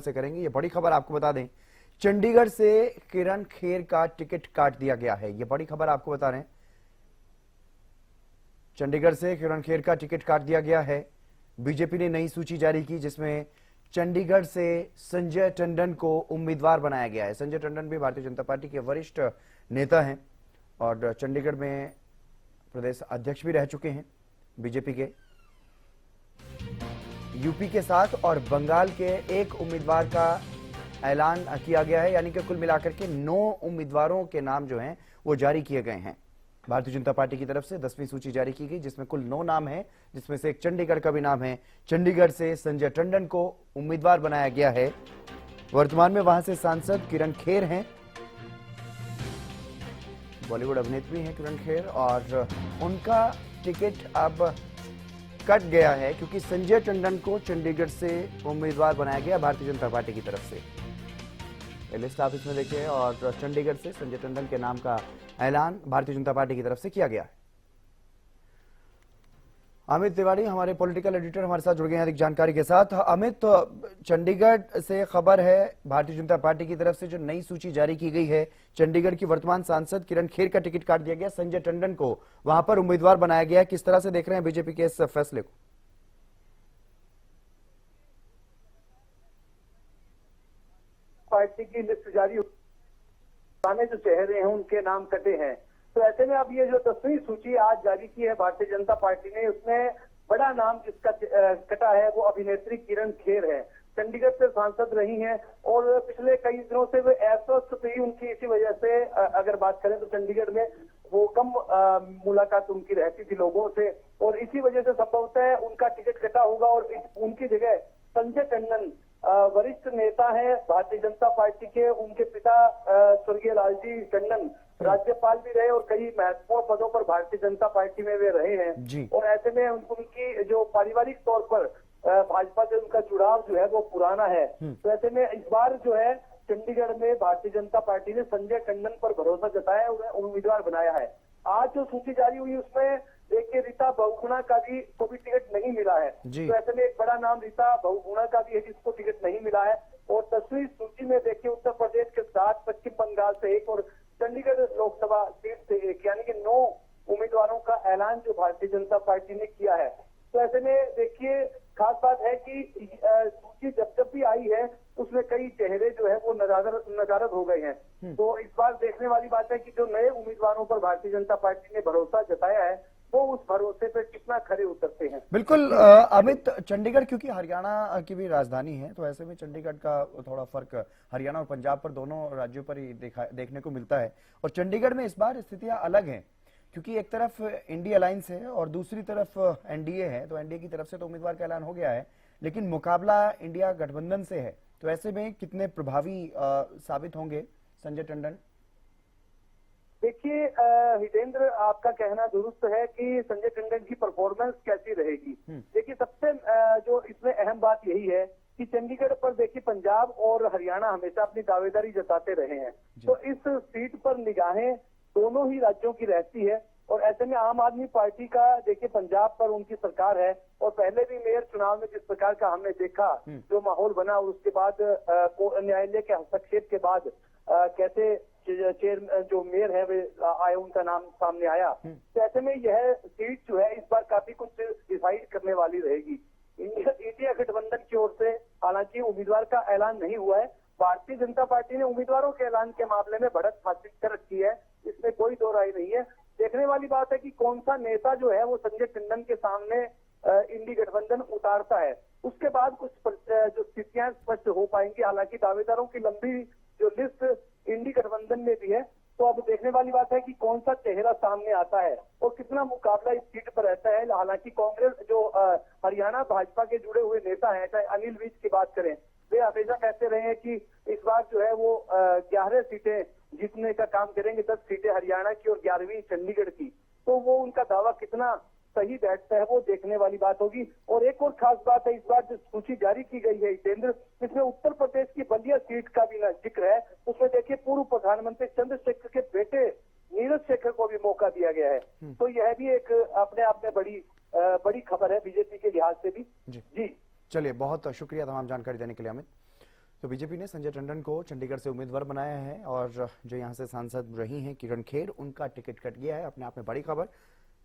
से करेंगे। ये बड़ी खबर आपको बता दें, चंडीगढ़ से किरण खेर का टिकट काट दिया गया है। ये बड़ी खबर आपको बता रहे हैं, चंडीगढ़ से किरण खेर का टिकट काट दिया गया है। बीजेपी ने नई सूची जारी की जिसमें चंडीगढ़ से संजय टंडन को उम्मीदवार बनाया गया है। संजय टंडन भी भारतीय जनता पार्टी के वरिष्ठ नेता हैं और चंडीगढ़ में प्रदेश अध्यक्ष भी रह चुके हैं बीजेपी के। यूपी के 7 और बंगाल के 1 उम्मीदवार का ऐलान किया गया है, यानी कि कुल मिलाकर के 9 उम्मीदवारों के नाम जो हैं वो जारी किए गए हैं। भारतीय जनता पार्टी की तरफ से 10वीं सूची जारी की गई जिसमें कुल 9 नाम हैं, जिसमें से एक चंडीगढ़ का भी नाम है। चंडीगढ़ से संजय टंडन को उम्मीदवार बनाया गया है। वर्तमान में वहां से सांसद किरण खेर हैं, बॉलीवुड अभिनेत्री हैं किरण खेर, और उनका टिकट अब कट गया है क्योंकि संजय टंडन को चंडीगढ़ से उम्मीदवार बनाया गया भारतीय जनता पार्टी की तरफ से। लिस्ट आप इसमें देखिए, और चंडीगढ़ से संजय टंडन के नाम का ऐलान भारतीय जनता पार्टी की तरफ से किया गया है। अमित तिवारी हमारे पॉलिटिकल एडिटर हमारे साथ जुड़ गए हैं अधिक जानकारी के साथ। अमित, चंडीगढ़ से खबर है भारतीय जनता पार्टी की तरफ से जो नई सूची जारी की गई है, चंडीगढ़ की वर्तमान सांसद किरण खेर का टिकट काट दिया गया, संजय टंडन को वहां पर उम्मीदवार बनाया गया। किस तरह से देख रहे हैं बीजेपी के इस फैसले को? पार्टी की लिस्ट जारी, पुराने जो चेहरे हैं उनके नाम कटे हैं, तो ऐसे में अब ये जो 10वीं सूची आज जारी की है भारतीय जनता पार्टी ने, उसमें बड़ा नाम जिसका कटा है वो अभिनेत्री किरण खेर है। चंडीगढ़ से सांसद रही हैं और पिछले कई दिनों से वे अस्वस्थ थी उनकी, इसी वजह से अगर बात करें तो चंडीगढ़ में वो कम मुलाकात उनकी रहती थी लोगों से, और इसी वजह से संभवतः उनका टिकट कटा होगा और उनकी जगह संजय टंडन वरिष्ठ नेता है भारतीय जनता पार्टी के। उनके पिता स्वर्गीय लालजी टंडन राज्यपाल भी रहे और कई महत्वपूर्ण पदों पर भारतीय जनता पार्टी में वे रहे हैं, और ऐसे में उनकी जो पारिवारिक तौर पर भाजपा से उनका जुड़ाव जो है वो पुराना है। तो ऐसे में इस बार जो है चंडीगढ़ में भारतीय जनता पार्टी ने संजय टंडन पर भरोसा जताया, उन्हें उम्मीदवार बनाया है। आज जो सूची जारी हुई उसमें देखिए रीता बहुगुणा का भी को भी टिकट नहीं मिला है, तो ऐसे में एक बड़ा नाम रीता बहुगुणा का भी है जिसको टिकट नहीं मिला है। और 10वीं सूची में देखिए उत्तर प्रदेश के 7, पश्चिम बंगाल से 1 और चंडीगढ़ लोकसभा सीट से 1, यानी कि 9 उम्मीदवारों का ऐलान जो भारतीय जनता पार्टी ने किया है। तो ऐसे में देखिए खास बात है कि सूची जब भी आई है उसमें कई चेहरे जो है वो नदारद हो गए हैं। तो इस बार देखने वाली बात है कि जो नए उम्मीदवारों पर भारतीय जनता पार्टी ने भरोसा जताया है वो उस भरोसे पर कितना खरे उतरते हैं। बिल्कुल अमित, चंडीगढ़ क्योंकि हरियाणा की भी राजधानी है, तो ऐसे में चंडीगढ़ का थोड़ा फर्क हरियाणा और पंजाब पर दोनों राज्यों पर ही देखने को मिलता है। और चंडीगढ़ में इस बार स्थितियां अलग हैं क्योंकि एक तरफ इंडिया अलायंस है और दूसरी तरफ एनडीए है, तो एनडीए की तरफ से तो उम्मीदवार का ऐलान हो गया है, लेकिन मुकाबला इंडिया गठबंधन से है। तो ऐसे में कितने प्रभावी साबित होंगे संजय टंडन? देखिए हितेंद्र, आपका कहना दुरुस्त है कि संजय टंडन की परफॉर्मेंस कैसी रहेगी। देखिए सबसे जो इसमें अहम बात यही है कि चंडीगढ़ पर देखिए पंजाब और हरियाणा हमेशा अपनी दावेदारी जताते रहे हैं, तो इस सीट पर निगाहें दोनों ही राज्यों की रहती है। और ऐसे में आम आदमी पार्टी का देखिए पंजाब पर उनकी सरकार है, और पहले भी मेयर चुनाव में जिस प्रकार का हमने देखा जो माहौल बना, और उसके बाद न्यायालय के हस्तक्षेप के बाद कैसे चेयर जो मेयर है वे आए, उनका नाम सामने आया। तो ऐसे में यह सीट जो है इस बार काफी कुछ डिसाइड करने वाली रहेगी। इंडिया गठबंधन की ओर से हालांकि उम्मीदवार का ऐलान नहीं हुआ है, भारतीय जनता पार्टी ने उम्मीदवारों के ऐलान के मामले में बढ़त हासिल कर रखी है, इसमें कोई दो राय नहीं है। देखने वाली बात है कि कौन सा नेता जो है वो संजय टंडन के सामने इंडी गठबंधन उतारता है, उसके बाद कुछ जो स्थितियां स्पष्ट हो पाएंगी। हालांकि दावेदारों की लंबी जो लिस्ट इंडी गठबंधन में भी है, तो अब देखने वाली बात है कि कौन सा चेहरा सामने आता है और कितना मुकाबला इस सीट पर रहता है। हालांकि कांग्रेस जो हरियाणा भाजपा के जुड़े हुए नेता हैं, चाहे अनिल विज की बात करें, वे हमेशा कहते रहे हैं कि इस बार जो है वो 11 सीटें जीतने का काम करेंगे, 10 सीटें हरियाणा की और 11वीं चंडीगढ़ की। तो वो उनका दावा कितना सही बैठता है वो देखने वाली बात होगी। और एक और खास बात है, इस बार जो सूची जारी की गई है केंद्र, इसमें उत्तर प्रदेश की बलिया सीट का भी जिक्र है। उसमें देखिए पूर्व प्रधानमंत्री चंद्रशेखर के बेटे नीरज शेखर को भी मौका दिया गया है, तो यह भी एक अपने आप में बड़ी खबर है बीजेपी के लिहाज से भी। जी चलिए, बहुत शुक्रिया तमाम जानकारी देने के लिए अमित। तो बीजेपी ने संजय टंडन को चंडीगढ़ से उम्मीदवार बनाया है और जो यहां से सांसद रही हैं किरण खेर, उनका टिकट कट गया है। अपने आप में बड़ी खबर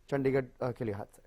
चंडीगढ़ के लिहाज से।